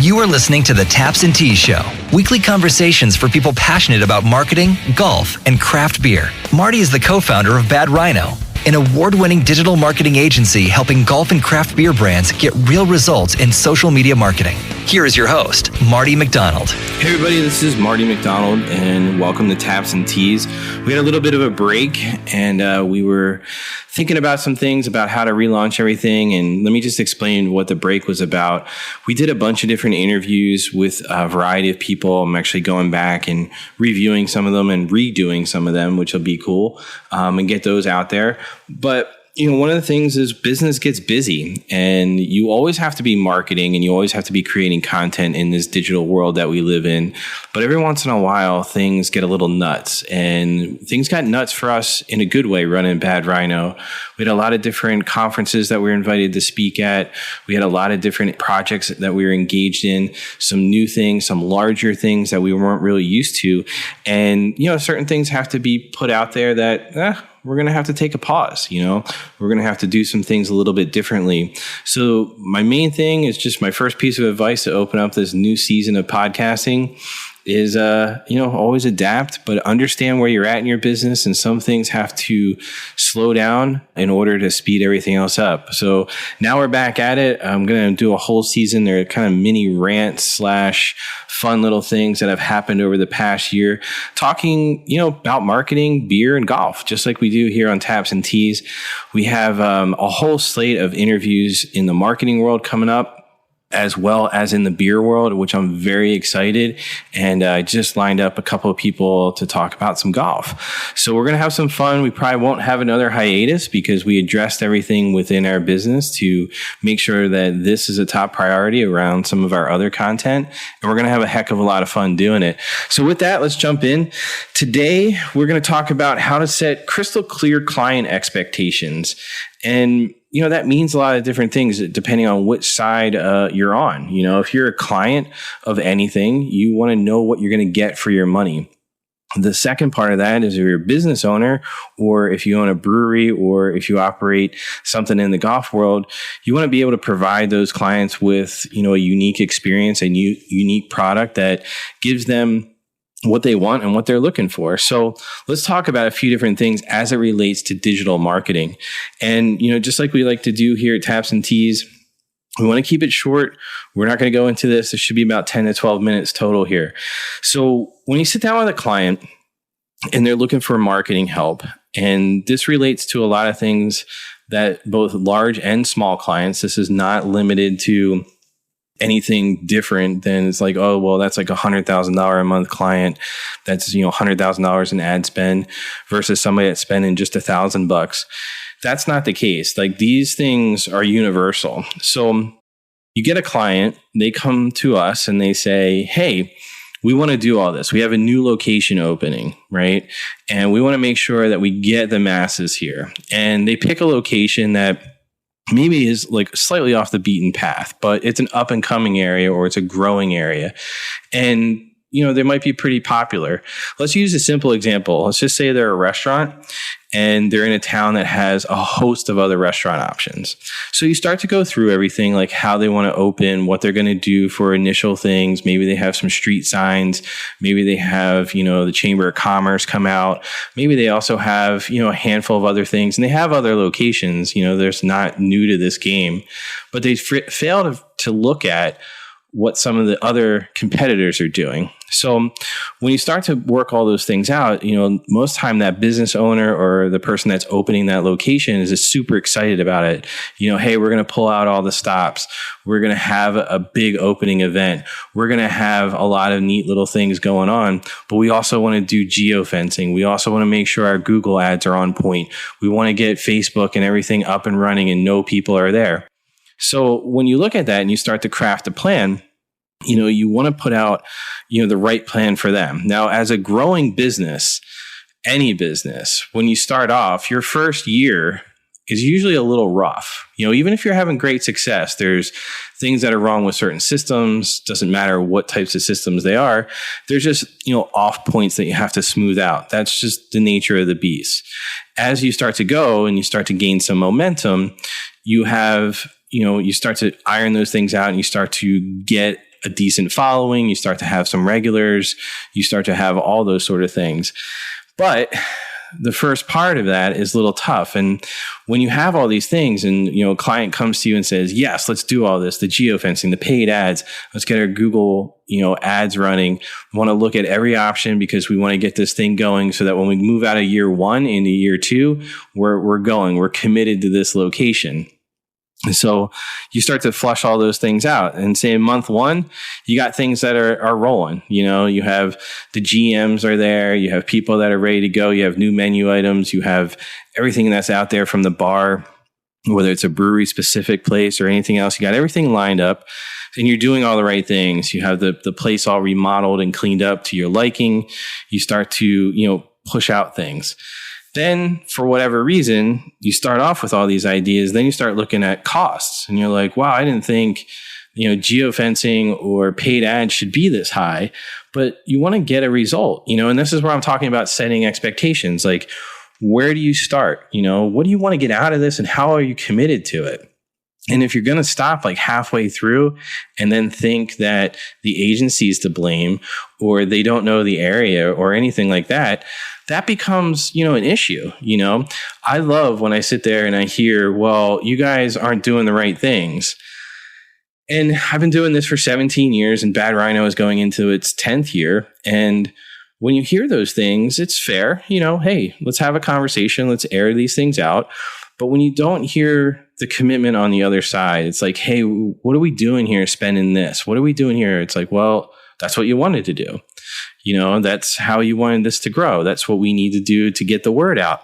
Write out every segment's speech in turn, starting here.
You are listening to the Taps and Teas Show, weekly conversations for people passionate about marketing, golf, and craft beer. Marty is the co-founder of Bad Rhino, an award-winning digital marketing agency helping golf and craft beer brands get real results in social media marketing. Here is your host, Marty McDonald. Hey everybody, this is Marty McDonald, and welcome to Taps and Teas. We had a little bit of a break, and we were thinking about some things about how to relaunch everything. And let me just explain what the break was about. We did a bunch of different interviews with a variety of people. I'm actually going back and reviewing some of them and redoing some of them, which will be cool, and get those out there. But one of the things is business gets busy, and you always have to be marketing and you always have to be creating content in this digital world that we live in. But every once in a while, things get a little nuts, and things got nuts for us in a good way running Bad Rhino. We had a lot of different conferences that we were invited to speak at. We had a lot of different projects that we were engaged in, some new things, some larger things that we weren't really used to. And, certain things have to be put out there that, we're going to have to take a pause. We're going to have to do some things a little bit differently. So my main thing is just my first piece of advice to open up this new season of podcasting is, always adapt, but understand where you're at in your business. And some things have to slow down in order to speed everything else up. So now we're back at it. I'm going to do a whole season. They're kind of mini rants / fun little things that have happened over the past year, talking, about marketing, beer, and golf, just like we do here on Taps and Teas. We have a whole slate of interviews in the marketing world coming up, as well as in the beer world, which I'm very excited. And I just lined up a couple of people to talk about some golf. So we're going to have some fun. We probably won't have another hiatus because we addressed everything within our business to make sure that this is a top priority around some of our other content. And we're going to have a heck of a lot of fun doing it. So with that, let's jump in. Today, we're going to talk about how to set crystal clear client expectations. And that means a lot of different things depending on which side you're on. If you're a client of anything, you want to know what you're going to get for your money. The second part of that is if you're a business owner, or if you own a brewery, or if you operate something in the golf world, you want to be able to provide those clients with, a unique experience, a unique product that gives them what they want and what they're looking for. So let's talk about a few different things as it relates to digital marketing. And, just like we like to do here at Taps and Teas, we want to keep it short. We're not going to go into this. It should be about 10 to 12 minutes total here. So when you sit down with a client and they're looking for marketing help, and this relates to a lot of things that both large and small clients, this is not limited to anything different than it's like, oh, well, that's like $100,000 a month client. That's, $100,000 in ad spend versus somebody that's spending just $1,000. That's not the case. Like, these things are universal. So you get a client, they come to us and they say, hey, we want to do all this. We have a new location opening, right? And we want to make sure that we get the masses here. And they pick a location that maybe is like slightly off the beaten path, but it's an up and coming area, or it's a growing area. And, they might be pretty popular. Let's use a simple example. Let's just say they're a restaurant and they're in a town that has a host of other restaurant options. So you start to go through everything, like how they want to open, what they're going to do for initial things. Maybe they have some street signs. Maybe they have, the Chamber of Commerce come out. Maybe they also have, a handful of other things, and they have other locations. There's not new to this game, but they fail to look at what some of the other competitors are doing. So when you start to work all those things out, most time that business owner or the person that's opening that location is just super excited about it. Hey, we're going to pull out all the stops. We're going to have a big opening event. We're going to have a lot of neat little things going on, but we also want to do geofencing. We also want to make sure our Google ads are on point. We want to get Facebook and everything up and running and know people are there. So when you look at that and you start to craft a plan, you want to put out, the right plan for them. Now, as a growing business, any business, when you start off, your first year is usually a little rough. Even if you're having great success, there's things that are wrong with certain systems. Doesn't matter what types of systems they are. There's just, off points that you have to smooth out. That's just the nature of the beast. As you start to go and you start to gain some momentum, you have, you start to iron those things out and you start to get a decent following. You start to have some regulars. You start to have all those sort of things. But the first part of that is a little tough. And when you have all these things and, a client comes to you and says, yes, let's do all this, the geofencing, the paid ads, let's get our Google, ads running. We want to look at every option because we want to get this thing going so that when we move out of year 1 into year 2, we're committed to this location. And so you start to flush all those things out, and say in month 1, you got things that are rolling. You have the GMs are there. You have people that are ready to go. You have new menu items. You have everything that's out there from the bar, whether it's a brewery specific place or anything else. You got everything lined up and you're doing all the right things. You have the place all remodeled and cleaned up to your liking. You start to, push out things. Then, for whatever reason, you start off with all these ideas. Then you start looking at costs, and you're like, "Wow, I didn't think, geofencing or paid ads should be this high." But you want to get a result, And this is where I'm talking about setting expectations. Like, where do you start? What do you want to get out of this, and how are you committed to it? And if you're going to stop like halfway through and then think that the agency is to blame, or they don't know the area or anything like that, that becomes, an issue. I love when I sit there and I hear, well, you guys aren't doing the right things. And I've been doing this for 17 years, and Bad Rhino is going into its 10th year. And when you hear those things, it's fair, hey, let's have a conversation. Let's air these things out. But when you don't hear the commitment on the other side, it's like, hey, what are we doing here spending this? What are we doing here? It's like, well, that's what you wanted to do. That's how you wanted this to grow. That's what we need to do to get the word out.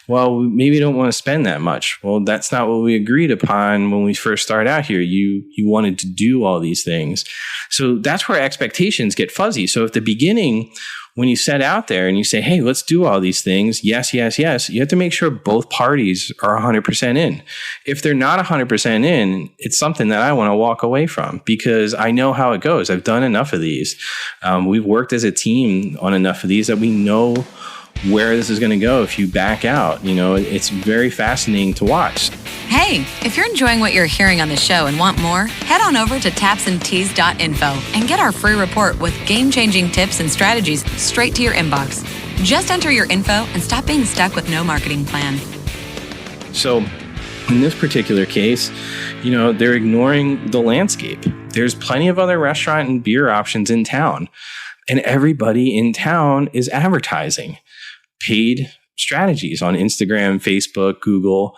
Well, maybe you don't want to spend that much. Well, that's not what we agreed upon when we first started out here. You wanted to do all these things. So that's where expectations get fuzzy. So at the beginning, when you set out there and you say, hey, let's do all these things, yes, you have to make sure both parties are 100% in. If they're not 100% in, it's something that I want to walk away from, because I know how it goes. I've done enough of these. We've worked as a team on enough of these that we know where this is going to go if you back out. It's very fascinating to watch. Hey, if you're enjoying what you're hearing on the show and want more, head on over to tapsandtees.info and get our free report with game-changing tips and strategies straight to your inbox. Just enter your info and stop being stuck with no marketing plan. So in this particular case, they're ignoring the landscape. There's plenty of other restaurant and beer options in town, and everybody in town is advertising paid strategies on Instagram, Facebook, Google.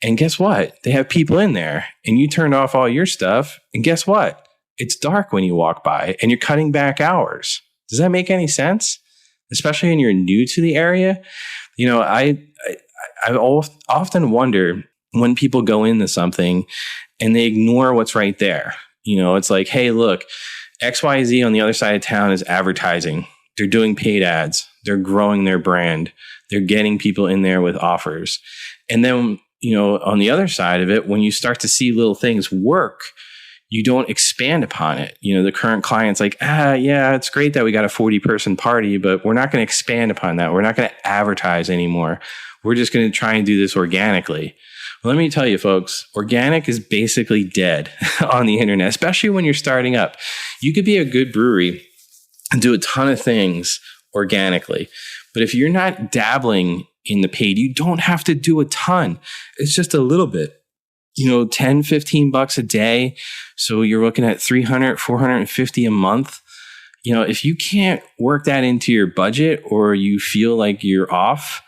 And guess what? They have people in there, and you turned off all your stuff. And guess what? It's dark when you walk by, and you're cutting back hours. Does that make any sense? Especially when you're new to the area. I often wonder when people go into something and they ignore what's right there. It's like, hey, look, XYZ on the other side of town is advertising. They're doing paid ads. They're growing their brand. They're getting people in there with offers. And then, on the other side of it, when you start to see little things work, you don't expand upon it. The current client's like, yeah, it's great that we got a 40-person party, but we're not going to expand upon that. We're not going to advertise anymore. We're just going to try and do this organically. Well, let me tell you, folks, organic is basically dead on the internet, especially when you're starting up. You could be a good brewery and do a ton of things organically. But if you're not dabbling in the paid, you don't have to do a ton. It's just a little bit, $10, $15 a day. So you're looking at $300, $450 a month. If you can't work that into your budget, or you feel like you're off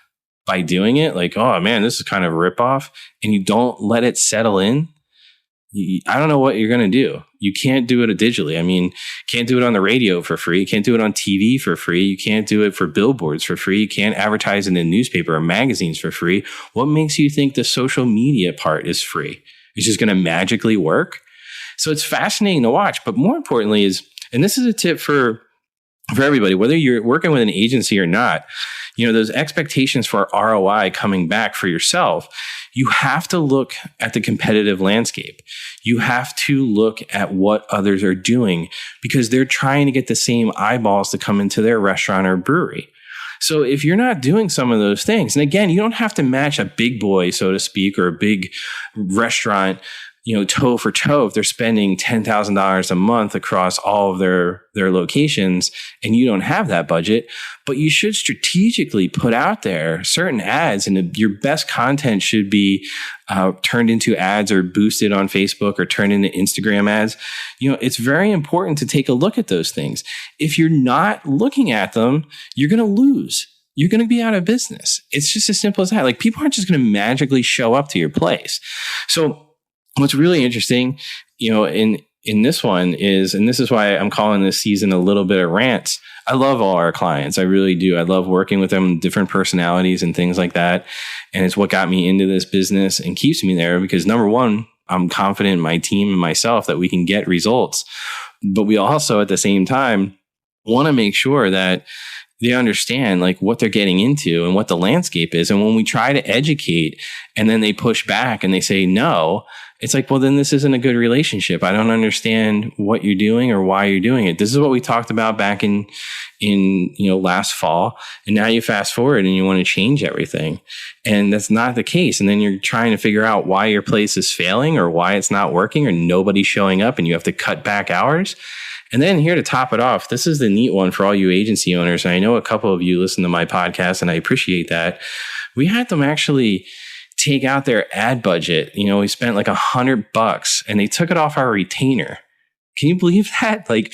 by doing it, like, oh man, this is kind of a ripoff, and you don't let it settle in, I don't know what you're going to do. You can't do it digitally. I mean, can't do it on the radio for free. You can't do it on TV for free. You can't do it for billboards for free. You can't advertise in the newspaper or magazines for free. What makes you think the social media part is free? It's just going to magically work? So it's fascinating to watch. But more importantly is, and this is a tip for everybody, whether you're working with an agency or not, those expectations for ROI coming back for yourself, you have to look at the competitive landscape. You have to look at what others are doing, because they're trying to get the same eyeballs to come into their restaurant or brewery. So if you're not doing some of those things, and again, you don't have to match a big boy, so to speak, or a big restaurant, toe for toe, if they're spending $10,000 a month across all of their locations and you don't have that budget, but you should strategically put out there certain ads, and your best content should be turned into ads or boosted on Facebook or turned into Instagram ads. It's very important to take a look at those things. If you're not looking at them, you're going to lose. You're going to be out of business. It's just as simple as that. Like, people aren't just going to magically show up to your place. So what's really interesting, in this one is, and this is why I'm calling this season a little bit of rants. I love all our clients. I really do. I love working with them, different personalities and things like that. And it's what got me into this business and keeps me there, because number one, I'm confident in my team and myself that we can get results. But we also at the same time want to make sure that they understand like what they're getting into and what the landscape is. And when we try to educate and then they push back and they say no, it's like, well, then this isn't a good relationship. I don't understand what you're doing or why you're doing it. This is what we talked about back in last fall. And now you fast forward and you want to change everything. And that's not the case. And then you're trying to figure out why your place is failing or why it's not working or nobody's showing up and you have to cut back hours. And then here to top it off, this is the neat one for all you agency owners. And I know a couple of you listen to my podcast and I appreciate that. We had them actually take out their ad budget. We spent like $100 and they took it off our retainer. Can you believe that? Like,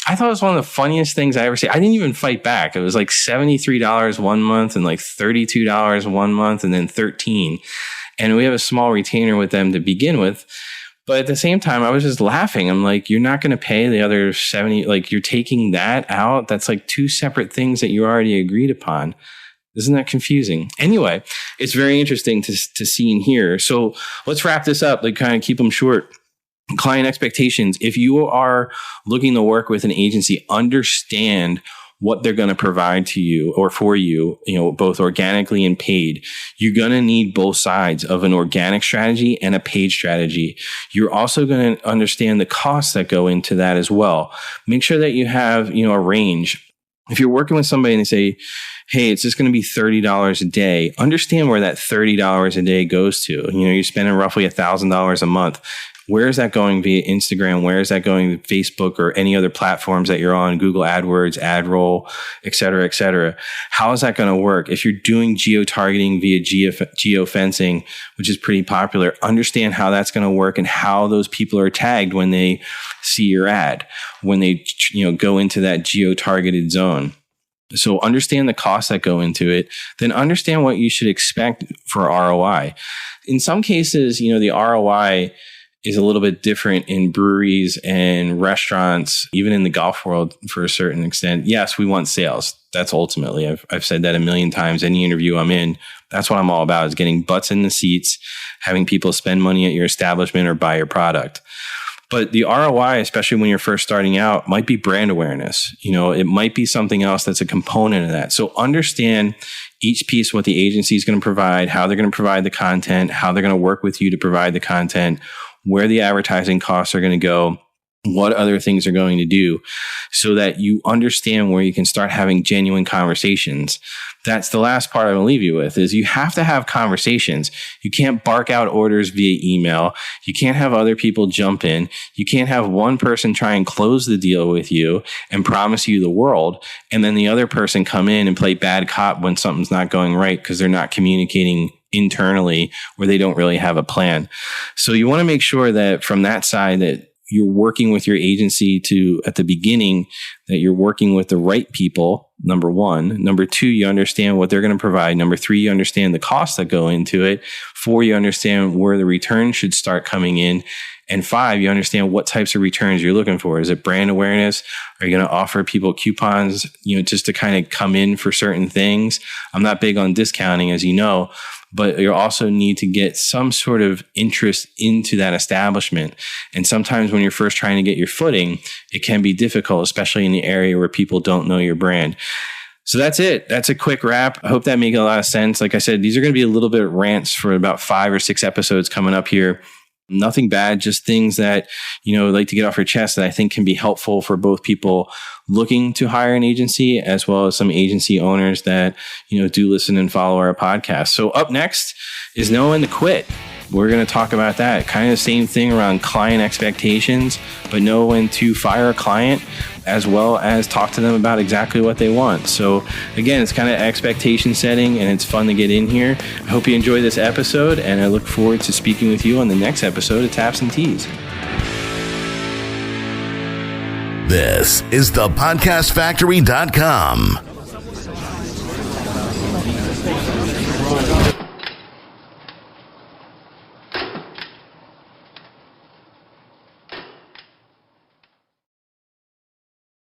I thought it was one of the funniest things I ever seen. I didn't even fight back. It was like $73 one month and like $32 one month and then $13. And we have a small retainer with them to begin with. But at the same time, I was just laughing. I'm like, you're not going to pay the other 70, like you're taking that out. That's like two separate things that you already agreed upon. Isn't that confusing? Anyway, it's very interesting to see and hear. So let's wrap this up, like kind of keep them short. Client expectations. If you are looking to work with an agency, understand what they're going to provide to you or for you, both organically and paid. You're going to need both sides of an organic strategy and a paid strategy. You're also going to understand the costs that go into that as well. Make sure that you have, a range. If you're working with somebody and they say, hey, it's just going to be $30 a day, understand where that $30 a day goes to. You're spending roughly $1,000 a month. Where is that going via Instagram? Where is that going to Facebook or any other platforms that you're on, Google AdWords, AdRoll, et cetera, et cetera? How is that going to work? If you're doing geo-targeting via geofencing, which is pretty popular, understand how that's going to work and how those people are tagged when they see your ad, when they go into that geo-targeted zone. So understand the costs that go into it, then understand what you should expect for ROI. In some cases, the ROI is a little bit different in breweries and restaurants, even in the golf world for a certain extent. Yes, we want sales. That's ultimately, I've said that a million times. Any interview I'm in, that's what I'm all about, is getting butts in the seats, having people spend money at your establishment or buy your product. But the ROI, especially when you're first starting out, might be brand awareness. It might be something else that's a component of that. So understand each piece, what the agency is going to provide, how they're going to provide the content, how they're going to work with you to provide the content, where the advertising costs are going to go, what other things are going to do, so that you understand where you can start having genuine conversations. That's the last part I'm going to leave you with, is you have to have conversations. You can't bark out orders via email. You can't have other people jump in. You can't have one person try and close the deal with you and promise you the world, and then the other person come in and play bad cop when something's not going right because they're not communicating internally, where they don't really have a plan. So you want to make sure that from that side that you're working with your agency to, at the beginning, that you're working with the right people, number one. Number two, you understand what they're going to provide. Number three, you understand the costs that go into it. Four, you understand where the return should start coming in. And five, you understand what types of returns you're looking for. Is it brand awareness? Are you going to offer people coupons, just to kind of come in for certain things? I'm not big on discounting, as you know, but you also need to get some sort of interest into that establishment. And sometimes when you're first trying to get your footing, it can be difficult, especially in the area where people don't know your brand. So that's it. That's a quick wrap. I hope that made a lot of sense. Like I said, these are going to be a little bit of rants for about 5 or 6 episodes coming up here. Nothing bad, just things that, like to get off your chest that I think can be helpful for both people looking to hire an agency, as well as some agency owners that, do listen and follow our podcast. So up next is Know When to Quit. we're going to talk about that. Kind of the same thing around client expectations, but know when to fire a client, as well as talk to them about exactly what they want. So again, it's kind of expectation setting, and it's fun to get in here. I hope you enjoy this episode, and I look forward to speaking with you on the next episode of Taps and Tees. This is thepodcastfactory.com.